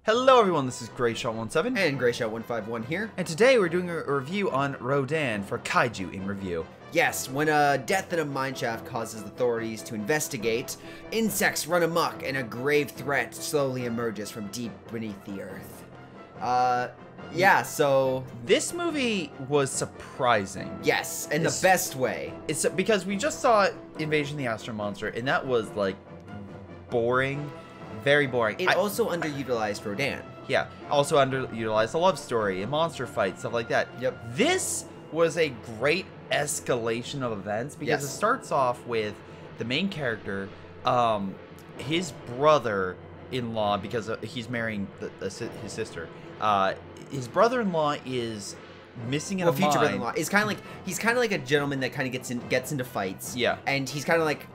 Hello everyone, this is Greyshot17 and Greyshot151 here. And today we're doing a review on Rodan for Kaiju in Review. Yes, when a death in a mineshaft causes authorities to investigate, insects run amok and a grave threat slowly emerges from deep beneath the earth. Yeah, so... This movie was surprising. Yes, in the best way. It's because we just saw Invasion of the Astro Monster, and that was, like, boring. Very boring. It also underutilized Rodan. Yeah, also underutilized a love story, a monster fight, stuff like that. Yep. This was a great escalation of events because it starts off with the main character, his brother-in-law, because he's marrying his sister. His brother-in-law is missing in a mine. Future brother-in-law. He's kind of like a gentleman that kind of gets into fights. Yeah. And he's kind of like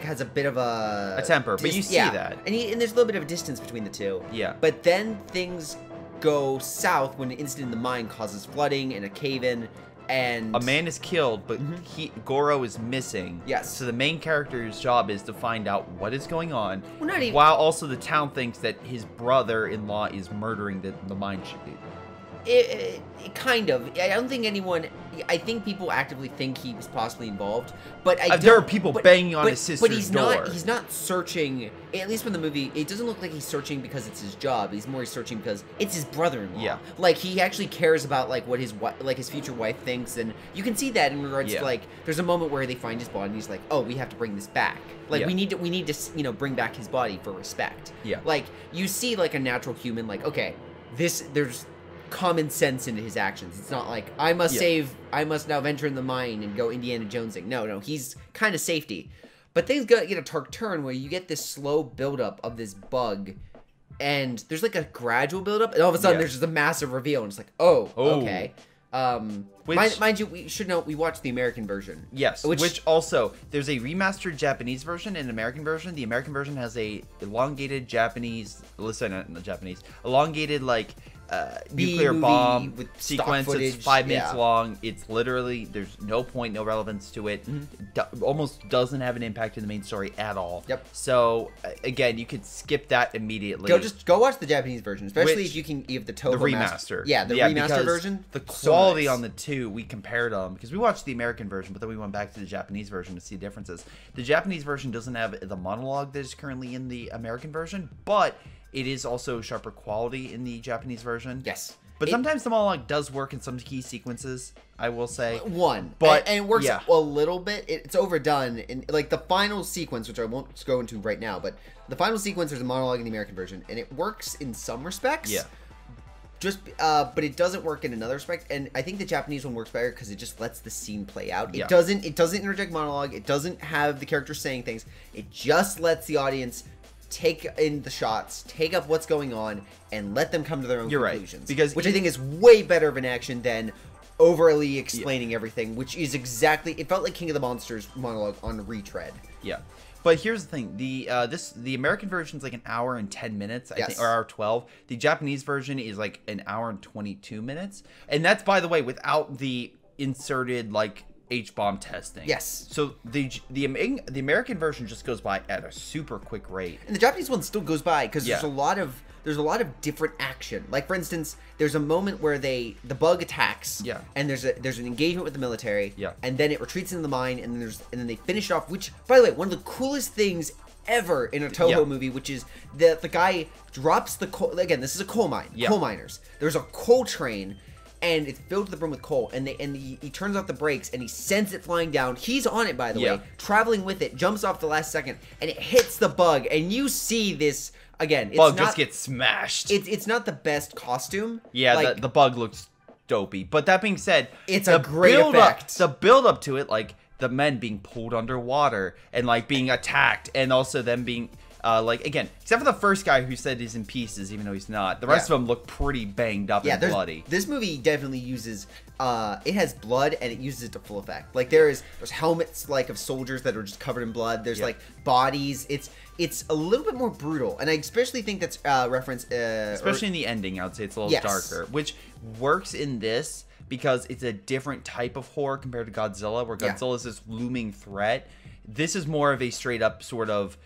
has a bit of a temper, but you see that. And there's a little bit of a distance between the two. Yeah. But then things go south when an incident in the mine causes flooding and a cave-in, and a man is killed, but Goro is missing. Yes. So the main character's job is to find out what is going on, well, while also the town thinks that his brother-in-law is murdering the mine chief. It kind of. I don't think anyone. I think people actively think he was possibly involved, but there are people banging on his sister's door. But he's not searching. At least from the movie, it doesn't look like he's searching because it's his job. He's more searching because it's his brother-in-law. Yeah. Like he actually cares about what his future wife thinks, and you can see that in regards to there's a moment where they find his body and he's like, oh, we have to bring this back. Like we need to bring back his body for respect. Yeah. Like you see a natural human okay, there's common sense into his actions. It's not like I must now venture in the mine and go Indiana Jonesing. No, he's kind of safety. But things get a dark turn where you get this slow buildup of this bug, and there's a gradual buildup, and all of a sudden there's just a massive reveal, and it's like, oh. Okay. Mind you, we should note we watched the American version. Yes, which also there's a remastered Japanese version and an American version. The American version has a elongated elongated nuclear bomb sequence. It's 5 minutes long. It's literally, there's no point, no relevance to it. Almost doesn't have an impact in the main story at all. Yep. So again, you could skip that immediately. Go watch the Japanese version, especially if you have the Toho remaster. The remaster version. The quality on the two, we compared them because we watched the American version, but then we went back to the Japanese version to see differences. The Japanese version doesn't have the monologue that is currently in the American version, but it is also sharper quality in the Japanese version. Yes. But sometimes the monologue does work in some key sequences, I will say. But it works a little bit. It's overdone. In the final sequence, which I won't go into right now, but the final sequence, there's a monologue in the American version, and it works in some respects. Yeah. But it doesn't work in another respect, and I think the Japanese one works better because it just lets the scene play out. It doesn't interject monologue. It doesn't have the characters saying things. It just lets the audience take in the shots, take up what's going on, and let them come to their own conclusions. Because which I think is way better of an action than overly explaining everything, which is exactly... It felt like King of the Monsters monologue on retread. Yeah. But here's the thing. The American version is an hour and 10 minutes, I think, or hour 12. The Japanese version is an hour and 22 minutes. And that's, by the way, without the inserted, H-bomb testing. Yes. So the American version just goes by at a super quick rate, and the Japanese one still goes by because there's a lot of different action. Like for instance, there's a moment where the bug attacks. Yeah. And there's an engagement with the military. Yeah. And then it retreats into the mine, and then they finish it off. Which, by the way, one of the coolest things ever in a Toho movie, which is the guy drops the coal. Again, this is a coal mine. Yeah. Coal miners. There's a coal train, and it's filled to the brim with coal, and he turns off the brakes, and he sends it flying down. He's on it, by the way, traveling with it, jumps off the last second, and it hits the bug, and you see this, again, it's bug just gets smashed. It's not the best costume. Yeah, the bug looks dopey. But that being said, it's a great effect. The build up to it, the men being pulled underwater, and, being attacked, and also them being... again, except for the first guy who said he's in pieces, even though he's not. The rest of them look pretty banged up and bloody. This movie definitely uses, it has blood, and it uses it to full effect. There's helmets, of soldiers that are just covered in blood. There's, bodies. It's a little bit more brutal, and I especially think that's referenced... especially in the ending, I would say it's a little darker, which works in this because it's a different type of horror compared to Godzilla, where Godzilla is this looming threat. This is more of a straight-up sort of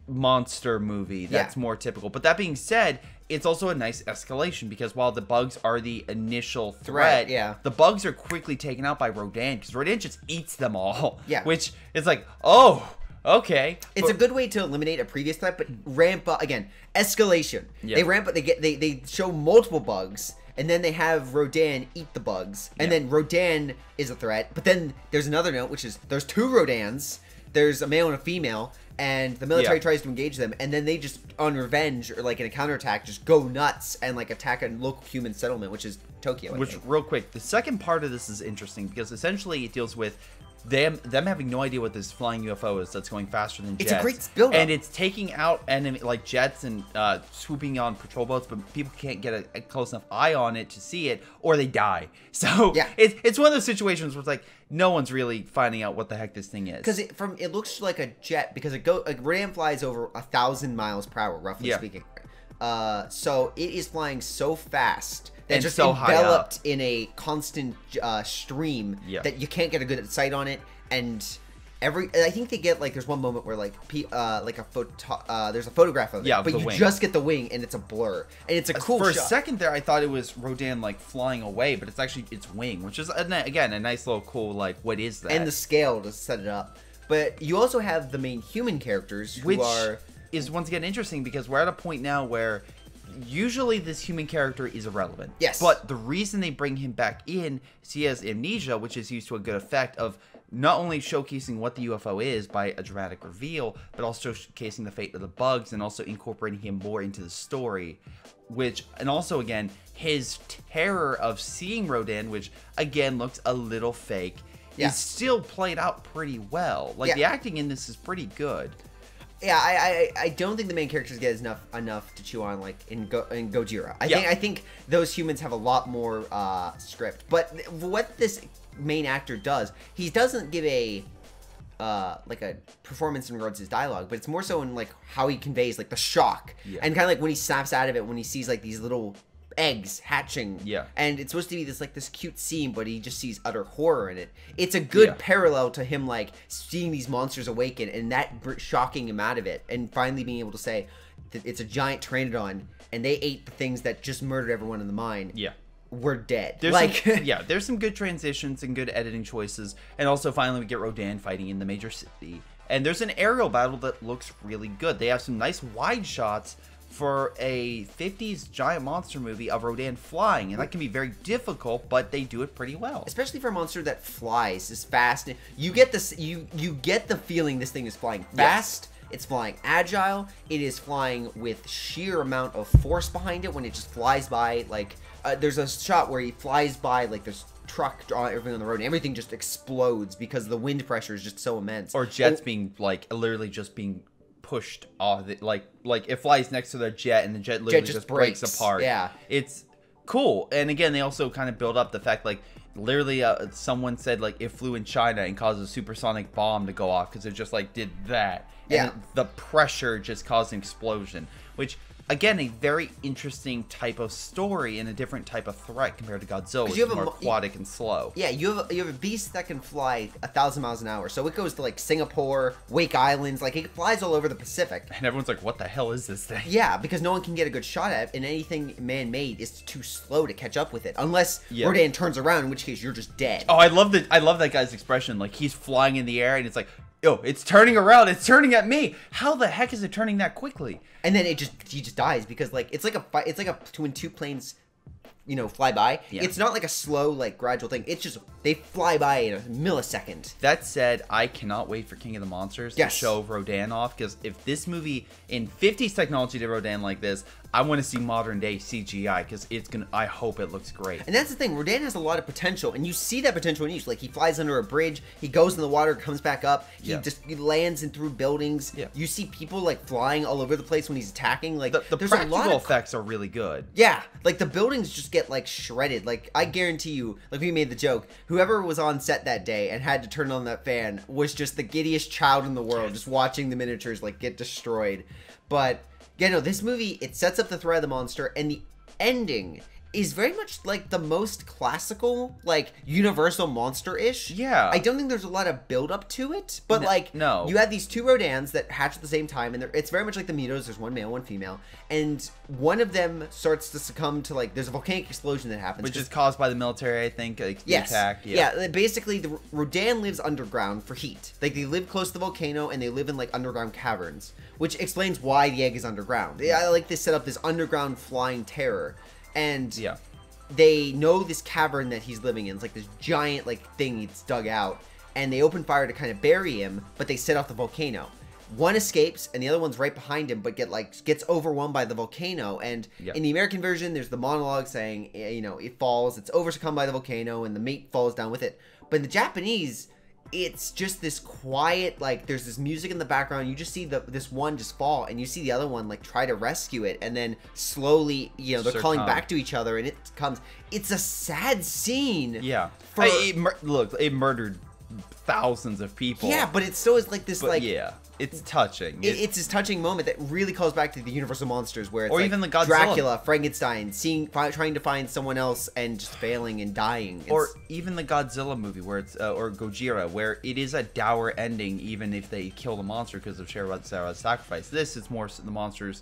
monster movie that's more typical. But that being said, it's also a nice escalation because while the bugs are the initial threat, the bugs are quickly taken out by Rodan because Rodan just eats them all. Yeah. Which is like, oh, okay. It's a good way to eliminate a previous threat, but ramp up again. Escalation. Yeah. They ramp up. They show multiple bugs, and then they have Rodan eat the bugs, and then Rodan is a threat. But then there's another note, which is there's 2 Rodans. There's a male and a female, and the military tries to engage them, and then they just, on revenge or like in a counterattack, just go nuts and like attack a local human settlement, which is Tokyo. Which, real quick, the second part of this is interesting because essentially it deals with them having no idea what this flying UFO is that's going faster than jets. It's a great build-up. And it's taking out enemy like jets and swooping on patrol boats, but people can't get a close enough eye on it to see it, or they die. So it's one of those situations where it's like no one's really finding out what the heck this thing is. Because it looks like a jet because Rodan flies over 1,000 miles per hour, roughly speaking. So it is flying so fast. That's just so enveloped in a constant stream that you can't get a good sight on it. And I think they get like there's one moment where like there's a photograph of it, but you just get the wing and it's a blur, and it's a cool shot. For a second there, I thought it was Rodan like flying away, but it's actually its wing, which is again a nice little cool like what is that? And the scale to set it up. But you also have the main human characters, which is once again interesting because we're at a point now where usually this human character is irrelevant. Yes. But the reason they bring him back in is he has amnesia, which is used to a good effect of not only showcasing what the UFO is by a dramatic reveal, but also showcasing the fate of the bugs and also incorporating him more into the story. And also, again, his terror of seeing Rodan, which, again, looks a little fake, is still played out pretty well. Like, the acting in this is pretty good. Yeah, I don't think the main characters get enough to chew on like in Gojira. I think those humans have a lot more script. But what this main actor does, he doesn't give a performance in regards to his dialogue, but it's more so in like how he conveys like the shock and kind of like when he snaps out of it when he sees like these little eggs hatching, and it's supposed to be this cute scene, but he just sees utter horror in it. It's a good parallel to him like seeing these monsters awaken and that shocking him out of it, and finally being able to say that it's a giant pteranodon and they ate the things that just murdered everyone in the mine. We're dead. There's some good transitions and good editing choices, and also finally we get Rodan fighting in the major city, and there's an aerial battle that looks really good. They have some nice wide shots for a 50s giant monster movie of Rodan flying, and that can be very difficult, but they do it pretty well. Especially for a monster that flies as fast. You get this. You get the feeling this thing is flying fast. It's flying agile. It is flying with sheer amount of force behind it when it just flies by. Like there's a shot where he flies by like this truck, everything on the road, and everything just explodes because the wind pressure is just so immense. Or jets being like literally just being pushed off, like it flies next to their jet and the jet literally just breaks apart. It's cool. And again, they also kind of build up the fact like literally someone said like it flew in China and caused a supersonic bomb to go off because it just like did that, and the pressure just caused an explosion, which again, a very interesting type of story and a different type of threat compared to Godzilla, which is more aquatic and slow. Yeah, you have a beast that can fly 1,000 miles an hour. So it goes to like Singapore, Wake Islands, like it flies all over the Pacific. And everyone's like, what the hell is this thing? Yeah, because no one can get a good shot at it, and anything man-made is too slow to catch up with it. Unless Rodan turns around, in which case you're just dead. Oh, I love that guy's expression. Like he's flying in the air and it's like, yo, it's turning around. It's turning at me. How the heck is it turning that quickly? And then he just dies because like it's like when two planes, fly by. It's not like a slow like gradual thing. It's just they fly by in a millisecond. That said, I cannot wait for King of the Monsters to show Rodan off, because if this movie in 50s technology did Rodan like this, I want to see modern day CGI, because I hope it looks great. And that's the thing, Rodan has a lot of potential, and you see that potential in each. Like he flies under a bridge, he goes in the water, comes back up, he lands in through buildings. You see people like flying all over the place when he's attacking. Like the practical effects are really good. Yeah, like the buildings just get like shredded. Like I guarantee you, like we made the joke, whoever was on set that day and had to turn on that fan was just the giddiest child in the world, just watching the miniatures like get destroyed. But this movie, it sets up the threat of the monster, and the ending is very much like the most classical, like universal monster-ish. Yeah. I don't think there's a lot of build up to it, but no. You have these two Rodans that hatch at the same time, and it's very much like the Mutos. There's one male, one female, and one of them starts to succumb to like there's a volcanic explosion that happens, which is caused by the military, I think. Like, the attack. Yeah. Basically, the Rodan lives underground for heat. Like they live close to the volcano, and they live in like underground caverns, which explains why the egg is underground. I like to set up this underground flying terror. And they know this cavern that he's living in. It's like this giant like thing he's dug out. And they open fire to kind of bury him, but they set off the volcano. One escapes, and the other one's right behind him, but gets overwhelmed by the volcano. And in the American version, there's the monologue saying, you know, it falls, it's overcome by the volcano, and the mate falls down with it. But in the Japanese, it's just this quiet, like, there's this music in the background. You just see this one just fall, and you see the other one, like, try to rescue it, and then slowly, you know, they're calling back to each other, and it comes. It's a sad scene. Yeah. Look, it murdered thousands of people. Yeah, but it still is, like, this, like... Yeah. It's touching. It's this touching moment that really calls back to the Universal monsters, where it's or like even the Godzilla. Dracula, Frankenstein, trying to find someone else and just failing and dying. Or even the Godzilla movie, where it's or Gojira, where it is a dour ending, even if they kill the monster because of Shavit's sacrifice. This is more the monsters.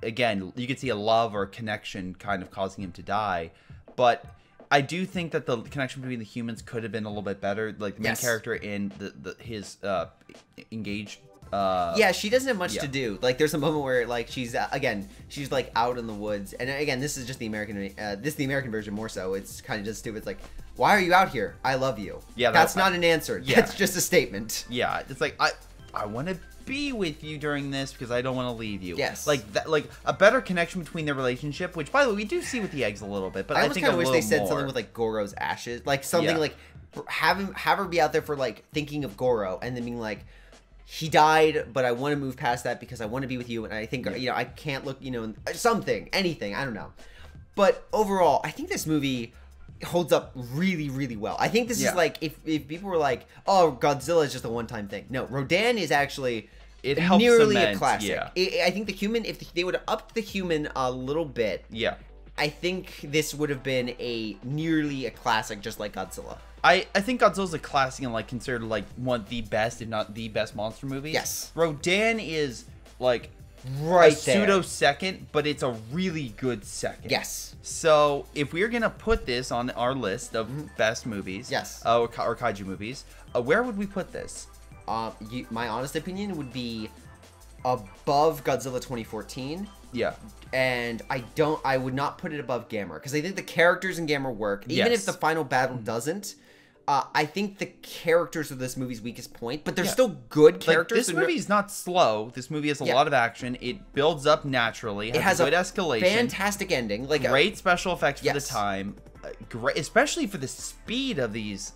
Again, you could see a love or a connection kind of causing him to die, but I do think that the connection between the humans could have been a little bit better. Like the main character in his engaged. Yeah, she doesn't have much to do. Like, there's a moment where, like, she's like out in the woods, and again, this is just the American version more so. It's kind of just stupid. It's like, why are you out here? I love you. Yeah, that's not an answer. Yeah. That's just a statement. Yeah, it's like I want to be with you during this because I don't want to leave you. Yes, like that, like a better connection between their relationship, which by the way we do see with the eggs a little bit, but I think kind of wish they said more. something with like Goro's ashes, like something like have her be out there for like thinking of Goro and then being like, he died, but I want to move past that because I want to be with you, and I think, you know, I can't look, you know, something, anything, I don't know. But overall, I think this movie holds up really, really well. I think this is like, if people were like, oh, Godzilla is just a one-time thing. No, Rodan is actually nearly a classic. I think the human, if they would have upped the human a little bit, I think this would have been nearly a classic, just like Godzilla. I think Godzilla's a classic and like considered like one of the best, if not the best monster movies. Yes. Rodan is like right a pseudo second, but it's a really good second. Yes. So if we're gonna put this on our list of best movies, or kaiju movies, where would we put this? My honest opinion would be above Godzilla 2014. Yeah. And I would not put it above Gamera, because I think the characters in Gamera work, even if the final battle doesn't. I think the characters are this movie's weakest point, but they're still good characters. Like, this movie is not slow. This movie has a lot of action. It builds up naturally. It has a good escalation. Fantastic ending. Like great special effects for the time. Great, especially for the speed of these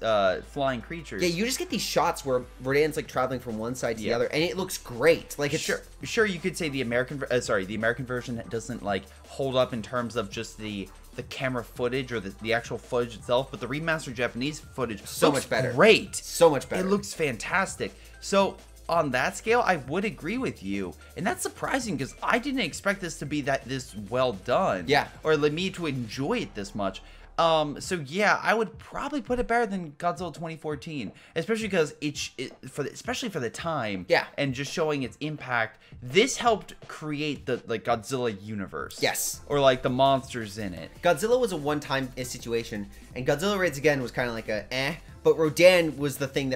flying creatures. Yeah, you just get these shots where Rodan's like traveling from one side to the other, and it looks great. Like, it's sure you could say the American version doesn't like hold up in terms of just the camera footage or the actual footage itself, but the remastered Japanese footage so much better. Great, so much better. It looks fantastic. So on that scale, I would agree with you, and that's surprising because I didn't expect this to be this well done. Yeah, or me to enjoy it this much. So yeah, I would probably put it better than Godzilla 2014, especially because especially for the time, and just showing its impact. This helped create the Godzilla universe, or like the monsters in it. Godzilla was a one-time situation, and Godzilla Raids Again was kind of like but Rodan was the thing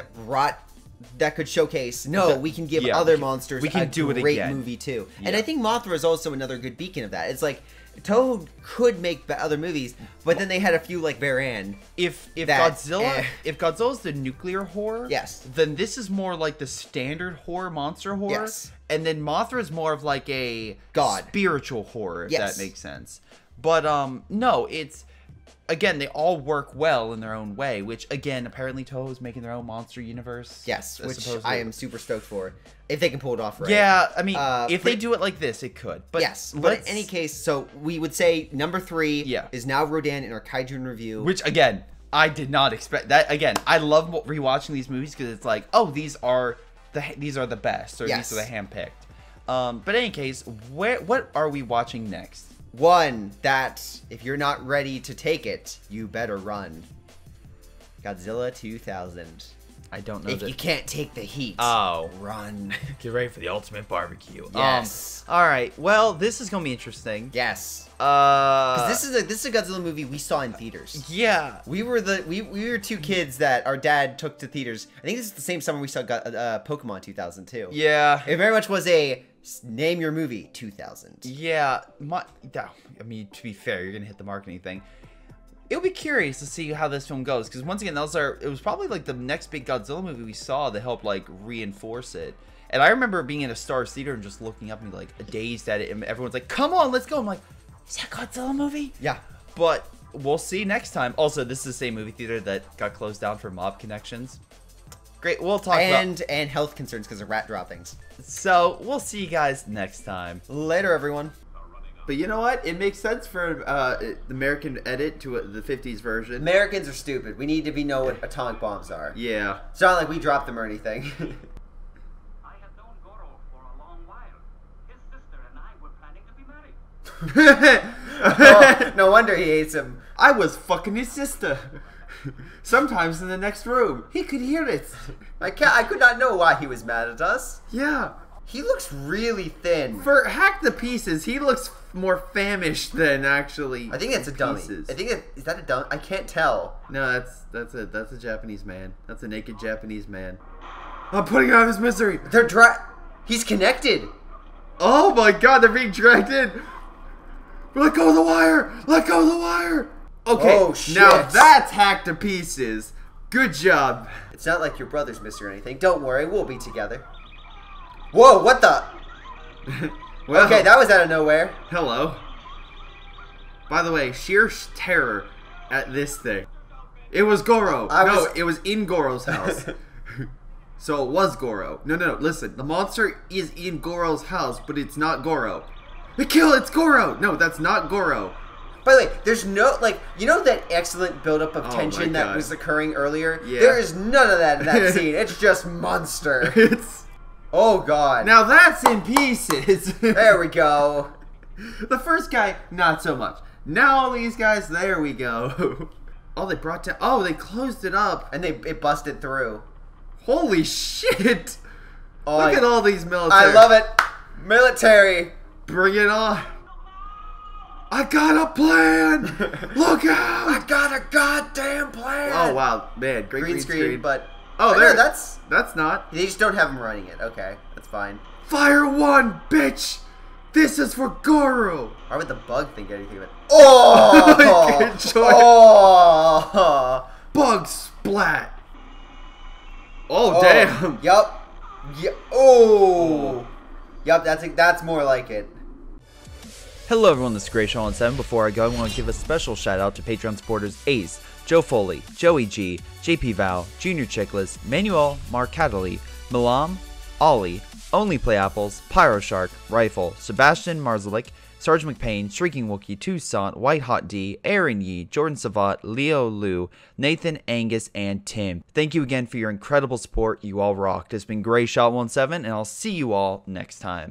that could showcase, we can give other monsters a great movie too. And I think Mothra is also another good beacon of that. It's like, Toho could make other movies, but then they had a few like Varan. If Godzilla's the nuclear horror, then this is more like the standard horror, monster horror. And then Mothra is more of like a spiritual horror, if that makes sense. But no, it's again, they all work well in their own way, which again, apparently Toho is making their own monster universe. Which I am super stoked for. If they can pull it off right. Yeah, I mean, if they do it like this, it could. But but in any case, so we would say number 3 is now Rodan in our Kaiju in review. Which, again, I did not expect that. Again, I love rewatching these movies because it's like, oh, these are the best, or these are the handpicked. But in any case, what are we watching next? One that, if you're not ready to take it, you better run. Godzilla 2000. I don't know. If you can't take the heat, run. Get ready for the ultimate barbecue. Yes. All right. Well, this is gonna be interesting. Yes. Because this is a Godzilla movie we saw in theaters. Yeah. We were two kids that our dad took to theaters. I think this is the same summer we saw Pokemon 2002. Yeah. It very much was a name your movie 2000. Yeah. I mean, to be fair, you're gonna hit the marketing thing. It'll be curious to see how this film goes, because once again, it was probably like the next big Godzilla movie we saw to help like reinforce it. And I remember being in a Stars theater and just looking up and like dazed at it, and everyone's like, "Come on, let's go!" I'm like, "Is that a Godzilla movie?" Yeah, but we'll see next time. Also, this is the same movie theater that got closed down for mob connections. Great, we'll talk and health concerns because of rat droppings. So we'll see you guys next time. Later, everyone. But you know what? It makes sense for the American edit to the 50s version. Americans are stupid. We need to know what atomic bombs are. Yeah. It's not like we dropped them or anything. I have known Goro for a long while. His sister and I were planning to be married. No wonder he hates him. I was fucking his sister. Sometimes in the next room. He could hear it. I could not know why he was mad at us. Yeah. He looks really thin. For Hack the Pieces, he looks more famished than actually. I think that's a dummy. I think is that a dummy? I can't tell. No, that's a Japanese man. That's a naked Japanese man. I'm putting out his misery. He's connected. Oh my god, they're being dragged in. Let go of the wire. Let go of the wire. Okay. Oh shit. Now that's Hack to Pieces. Good job. It's not like your brother's missing or anything. Don't worry, we'll be together. Whoa, what the? Well, okay, that was out of nowhere. Hello. By the way, sheer terror at this thing. It was Goro. It was in Goro's house. So it was Goro. No, listen. The monster is in Goro's house, but it's not Goro. It's Goro! No, that's not Goro. By the way, there's no, you know that excellent buildup of tension that was occurring earlier? Yeah. There is none of that in that scene. It's just monster. Oh, God. Now that's in pieces. There we go. The first guy, not so much. Now all these guys, there we go. Oh, they brought down... Oh, they closed it up. And it busted through. Holy shit. Look at all these military. I love it. Military. Bring it on. I got a plan. Look out. I got a goddamn plan. Oh, wow. Man, great green screen. But... Oh, there. No, that's not. They just don't have him running it. Okay, that's fine. Fire one, bitch. This is for Goro. Why would the bug think anything of it? Oh! Good choice. Oh! Bug splat. Oh, damn. Yup. Oh. Yup, that's more like it. Hello everyone, this is Greyshot17. Before I go, I want to give a special shout out to Patreon supporters Ace, Joe Foley, Joey G, JP Vaal, jrchicklis, Manuel Marcatelli, Milam, Ollie, Onlyplayapples, Pyroshark, Rifle, Sebastian Marzelik, sgtMcPain, Streakingwookie, Toussaint, WhiteHotD, Aaron Yee, Jordan Savat, Leo Liu, Nathan, Angus, and Tim. Thank you again for your incredible support. You all rocked. It's been Greyshot17, and I'll see you all next time.